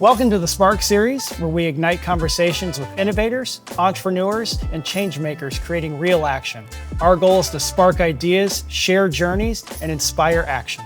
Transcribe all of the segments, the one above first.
Welcome to the Spark series, where we ignite conversations with innovators, entrepreneurs, and changemakers creating real action. Our goal is to spark ideas, share journeys, and inspire action.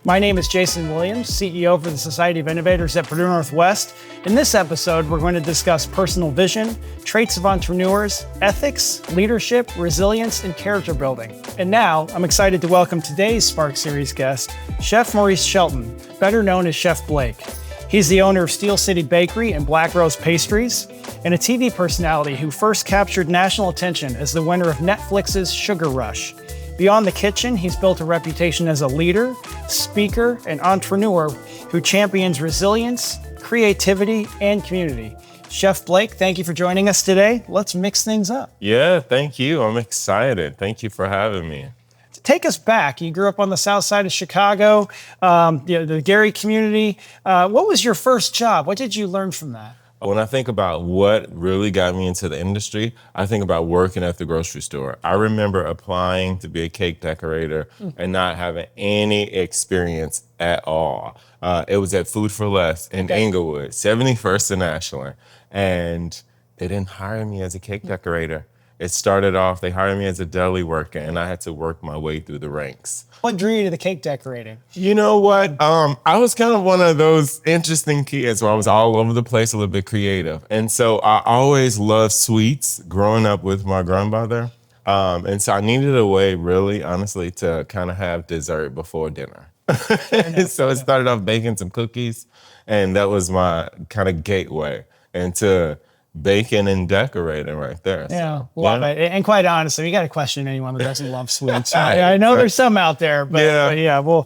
My name is Jason Williams, CEO for the Society of Innovators at Purdue Northwest. In this episode, we're going to discuss personal vision, traits of entrepreneurs, ethics, leadership, resilience, and character building. And now, I'm excited to welcome today's Spark Series guest, Chef Maurice Shelton, better known as Chef Blāque. He's the owner of Steel City Bakery and Black Rose Pastries, and a TV personality who first captured national attention as the winner of Netflix's Sugar Rush. Beyond the kitchen, he's built a reputation as a leader, speaker, and entrepreneur who champions resilience, creativity, and community. Chef Blāque, thank you for joining us today. Let's mix things up. Yeah, thank you. I'm excited. Thank you for having me. Take us back. You grew up on the south side of Chicago, the Gary community. What was your first job? What did you learn from that? When I think about what really got me into the industry, I think about working at the grocery store. I remember applying to be a cake decorator and not having any experience at all. It was at Food for Less in Inglewood, 71st and Ashland. And they didn't hire me as a cake decorator. It started off, they hired me as a deli worker, and I had to work my way through the ranks. What drew you to the cake decorating? You know what? I was kind of one of those interesting kids where I was all over the place, a little bit creative. And so I always loved sweets growing up with my grandmother. And so I needed a way, really, honestly, to kind of have dessert before dinner. So it started off baking some cookies, and that was my kind of gateway into baking and decorating right there. Yeah, love it. And quite honestly, you got to question anyone that doesn't love sweets. I know there's some out there, but we'll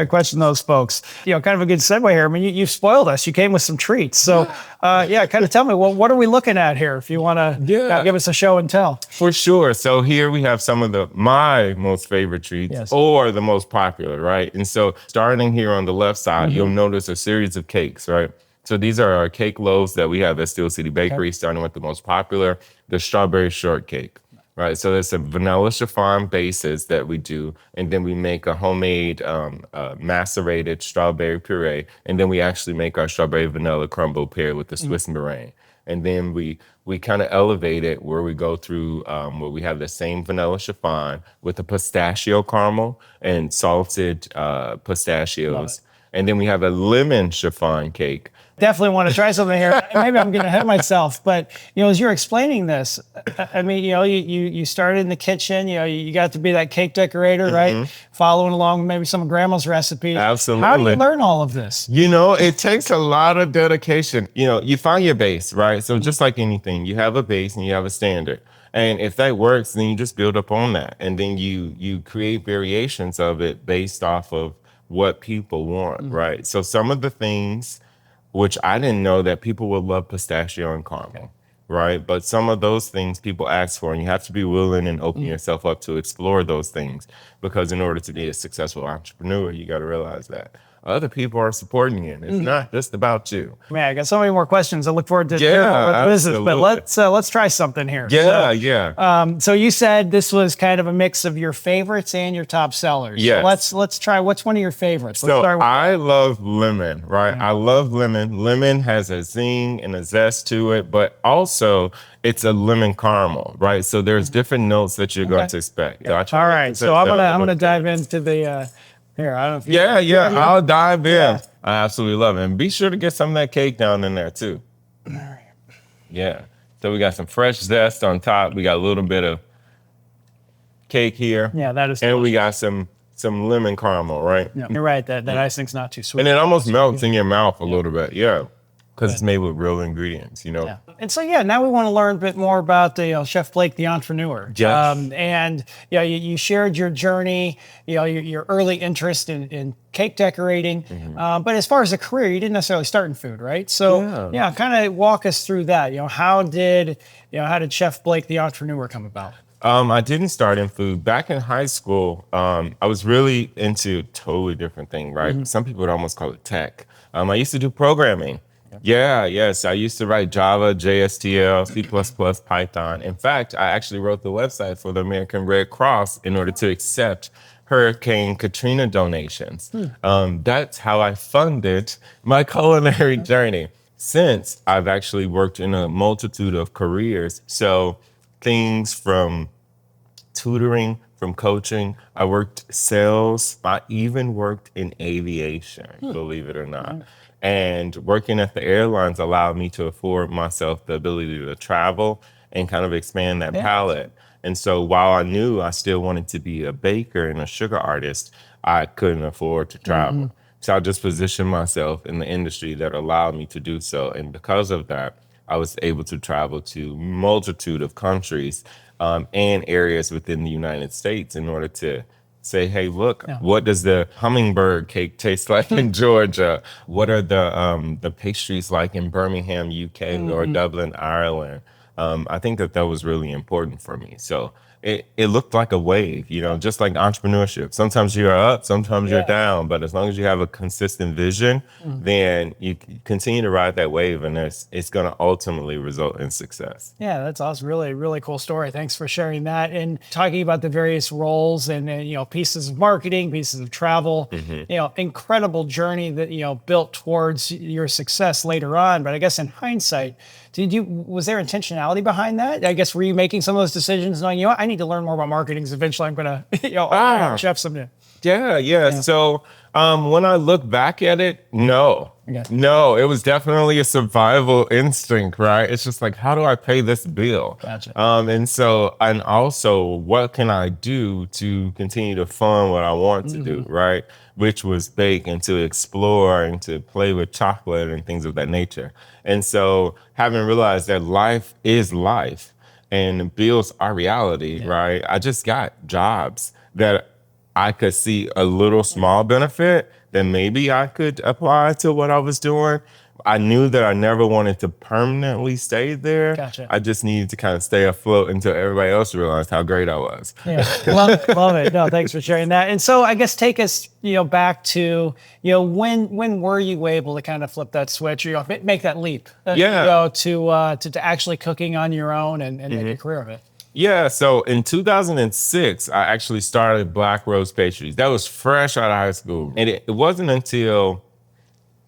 question those folks. You know, kind of a good segue here. I mean, you've spoiled us. You came with some treats. So, kind of tell me, well, what are we looking at here? If you want to give us a show and tell. For sure. So here we have some of my most favorite treats or the most popular, right? And so starting here on the left side, you'll notice a series of cakes, right? So these are our cake loaves that we have at Steel City Bakery, starting with the most popular, the strawberry shortcake, right? So there's some vanilla chiffon bases that we do, and then we make a homemade macerated strawberry puree, and then we actually make our strawberry vanilla crumble paired with the Swiss meringue. And then we kind of elevate it where we go through where we have the same vanilla chiffon with the pistachio caramel and salted pistachios. And then we have a lemon chiffon cake. Definitely want to try something here. Maybe I'm getting ahead of myself, but as you're explaining this, I mean, you started in the kitchen. You got to be that cake decorator, right? Following along maybe some of Grandma's recipes. Absolutely. How do you learn all of this? It takes a lot of dedication. You find your base, right? So just like anything, you have a base and you have a standard. And if that works, then you just build up on that, and then you create variations of it based off of what people want, right? So some of the things which I didn't know that people would love pistachio and caramel, right? But some of those things people ask for, and you have to be willing and open yourself up to explore those things, because in order to be a successful entrepreneur, you got to realize that other people are supporting you, and it's not just about you. Man, I got so many more questions. I look forward to this, but let's try something here. So you said this was kind of a mix of your favorites and your top sellers. Yes. So let's try. What's one of your favorites? I love lemon, right? I love lemon. Lemon has a zing and a zest to it, but also it's a lemon caramel, right? So there's different notes that you're going to expect. All right. So I'm gonna dive into the. Here, I don't know if I'll dive in. Yeah. I absolutely love it. And be sure to get some of that cake down in there too. All right. Yeah. So we got some fresh zest on top. We got a little bit of cake here. Yeah, that is. And we got some lemon caramel, right? Yeah. You're right. That icing's not too sweet. And it almost melts in your mouth a little bit. Yeah. Because it's made with real ingredients, Yeah. And so, now we want to learn a bit more about the Chef Blāque, the entrepreneur. And you shared your journey, your early interest in cake decorating. But as far as a career, you didn't necessarily start in food, right? So, kind of walk us through that. How did Chef Blāque, the entrepreneur, come about? I didn't start in food. Back in high school, I was really into a totally different thing, right? Some people would almost call it tech. I used to do programming. Yeah, yes. I used to write Java, JSTL, C++, Python. In fact, I actually wrote the website for the American Red Cross in order to accept Hurricane Katrina donations. That's how I funded my culinary journey. Since I've actually worked in a multitude of careers. So things from tutoring, from coaching. I worked sales. I even worked in aviation, believe it or not. And working at the airlines allowed me to afford myself the ability to travel and kind of expand that palette. And so while I knew I still wanted to be a baker and a sugar artist, I couldn't afford to travel. So I just positioned myself in the industry that allowed me to do so. And because of that, I was able to travel to multitude of countries and areas within the United States in order to say, hey, look, what does the hummingbird cake taste like in Georgia? What are the pastries like in Birmingham, UK, or Dublin, Ireland? I think that was really important for me. So it looked like a wave, just like entrepreneurship. Sometimes you're up, sometimes you're down, but as long as you have a consistent vision, then you continue to ride that wave, and it's going to ultimately result in success. Yeah, that's awesome. Really, really cool story. Thanks for sharing that and talking about the various roles and pieces of marketing, pieces of travel. Incredible journey that built towards your success later on. But I guess in hindsight, was there intentionality behind that? I guess were you making some of those decisions knowing, I need to learn more about marketing because eventually I'm going to chef someday? Yeah. So when I look back at it, no, it was definitely a survival instinct, right? It's just like, how do I pay this bill? Gotcha. And also, what can I do to continue to fund what I want to do, right? Which was bake and to explore and to play with chocolate and things of that nature. And so having realized that life is life and bills are reality, right? I just got jobs that I could see a little small benefit, then maybe I could apply to what I was doing. I knew that I never wanted to permanently stay there. Gotcha. I just needed to kind of stay afloat until everybody else realized how great I was. Yeah, love it. No, thanks for sharing that. And so I guess take us, back to, when were you able to kind of flip that switch, or make that leap, to actually cooking on your own and make a career of it? Yeah, so in 2006, I actually started Blāque Rose Pastries. That was fresh out of high school. And it wasn't until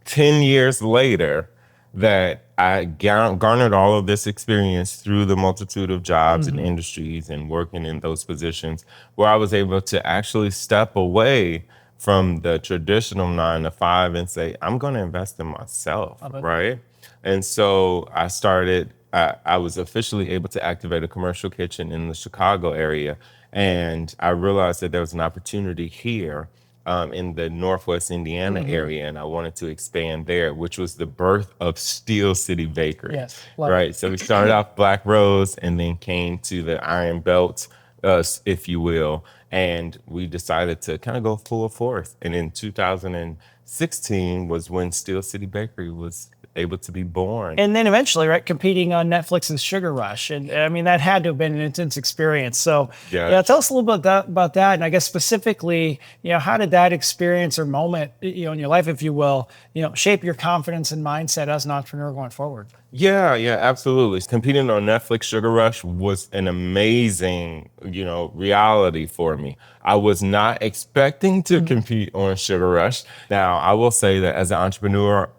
10 years later that I garnered all of this experience through the multitude of jobs and industries and working in those positions where I was able to actually step away from the traditional 9 to 5 and say, I'm going to invest in myself, right? And so I was officially able to activate a commercial kitchen in the Chicago area. And I realized that there was an opportunity here in the Northwest Indiana area, and I wanted to expand there, which was the birth of Steel City Bakery. Yes, right. So we started off Blāque Rose and then came to the Iron Belt, if you will, and we decided to kind of go full force. And in 2016 was when Steel City Bakery was able to be born. And then eventually, right, competing on Netflix's Sugar Rush. And I mean, that had to have been an intense experience. So tell us a little bit about that. And I guess specifically, how did that experience or moment, in your life, if you will, shape your confidence and mindset as an entrepreneur going forward? Yeah, absolutely. Competing on Netflix Sugar Rush was an amazing, reality for me. I was not expecting to compete on Sugar Rush. Now, I will say that as an entrepreneur,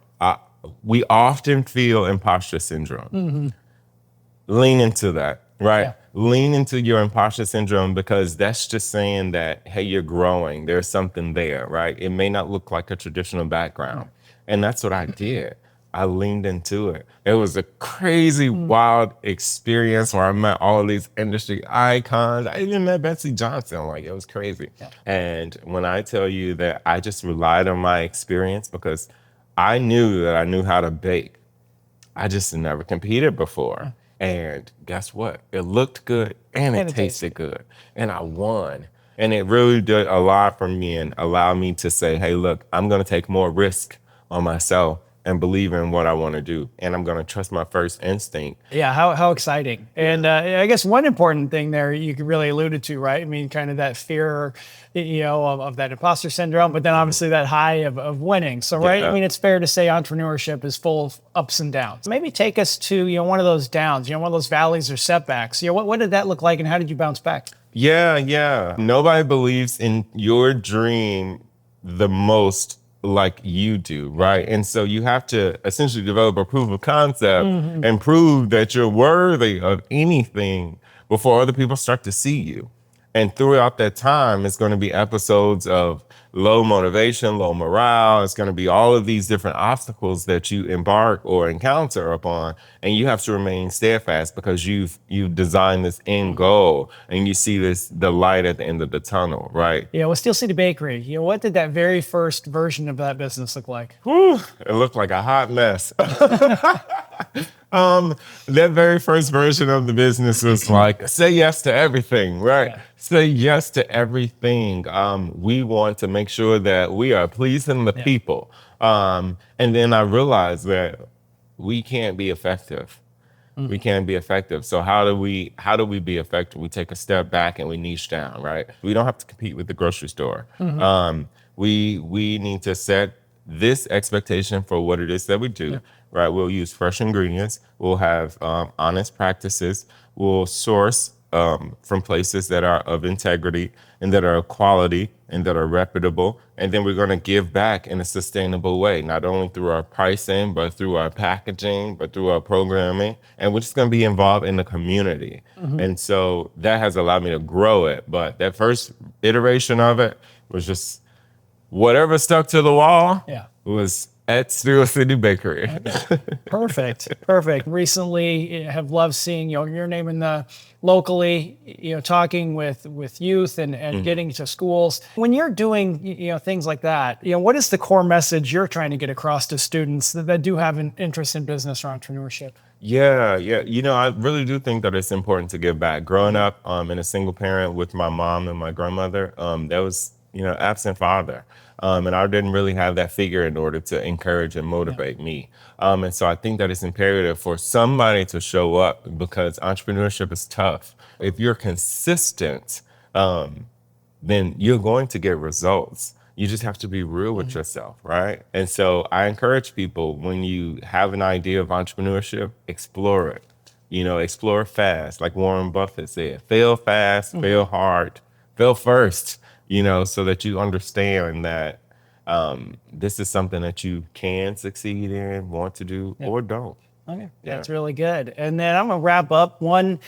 we often feel imposter syndrome. Lean into that, right? Yeah. Lean into your imposter syndrome, because that's just saying that, hey, you're growing. There's something there, right? It may not look like a traditional background. And that's what I did. I leaned into it. It was a crazy, wild experience where I met all of these industry icons. I even met Betsy Johnson. Like, it was crazy. Yeah. And when I tell you that I just relied on my experience, because I knew that I knew how to bake. I just never competed before. And guess what? It looked good and it tasted good. And I won. And it really did a lot for me and allowed me to say, hey, look, I'm going to take more risk on myself and believe in what I want to do. And I'm going to trust my first instinct. Yeah, how exciting. And I guess one important thing there you really alluded to, right? I mean, kind of that fear, of that imposter syndrome, but then obviously that high of winning. So, right, I mean, it's fair to say entrepreneurship is full of ups and downs. Maybe take us to, one of those downs, one of those valleys or setbacks. What did that look like and how did you bounce back? Yeah. Nobody believes in your dream the most like you do, right? And so you have to essentially develop a proof of concept and prove that you're worthy of anything before other people start to see you. And throughout that time, it's going to be episodes of low motivation, low morale. It's going to be all of these different obstacles that you embark or encounter upon. And you have to remain steadfast because you've designed this end goal and you see the light at the end of the tunnel, right? Yeah, with Steel City Bakery, what did that very first version of that business look like? Whew, it looked like a hot mess. That very first version of the business was like, say yes to everything, right? Yeah. Say yes to everything. We want to make sure that we are pleasing the people. And then I realized that we can't be effective. We can't be effective. So how do we be effective? We take a step back and we niche down, right? We don't have to compete with the grocery store. We need to set this expectation for what it is that we do, right? We'll use fresh ingredients. We'll have honest practices. We'll source from places that are of integrity and that are of quality and that are reputable. And then we're going to give back in a sustainable way, not only through our pricing, but through our packaging, but through our programming. And we're just going to be involved in the community. And so that has allowed me to grow it. But that first iteration of it was just whatever stuck to the wall was at Steel City Bakery. Perfect. Recently, have loved seeing your name in the locally, talking with youth and getting to schools. When you're doing things like that, what is the core message you're trying to get across to students that do have an interest in business or entrepreneurship? Yeah. I really do think that it's important to give back. Growing up in a single parent with my mom and my grandmother, that was absent father. And I didn't really have that figure in order to encourage and motivate me. And so I think that it's imperative for somebody to show up because entrepreneurship is tough. If you're consistent, then you're going to get results. You just have to be real with yourself, right? And so I encourage people, when you have an idea of entrepreneurship, explore it. Explore fast, like Warren Buffett said. Fail fast, fail hard, fail first. So that you understand that this is something that you can succeed in, want to do, or don't. Okay, that's really good. And then I'm gonna wrap up one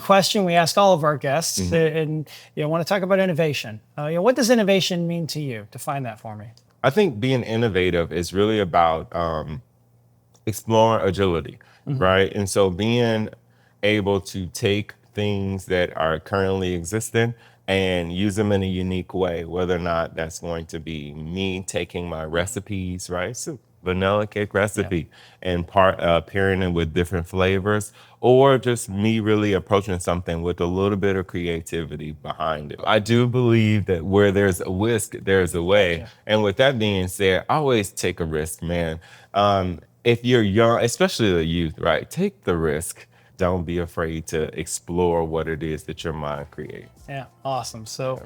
question we ask all of our guests, and want to talk about innovation. What does innovation mean to you? Define that for me. I think being innovative is really about exploring agility, right? And so being able to take things that are currently existing and use them in a unique way, whether or not that's going to be me taking my recipes, right? So vanilla cake recipe and pairing it with different flavors, or just me really approaching something with a little bit of creativity behind it. I do believe that where there's a whisk, there's a way. Yeah. And with that being said, always take a risk, man. If you're young, especially the youth, right? Take the risk. Don't be afraid to explore what it is that your mind creates. Yeah, awesome. So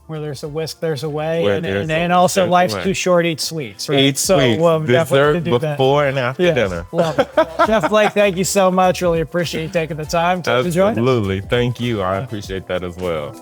where there's a whisk, there's a way. And also life's too short, eat sweets, right? Eat sweets. We'll dessert before and after dinner. Love it. Chef Blāque, thank you so much. Really appreciate you taking the time to join us. Absolutely. Thank you. I appreciate that as well.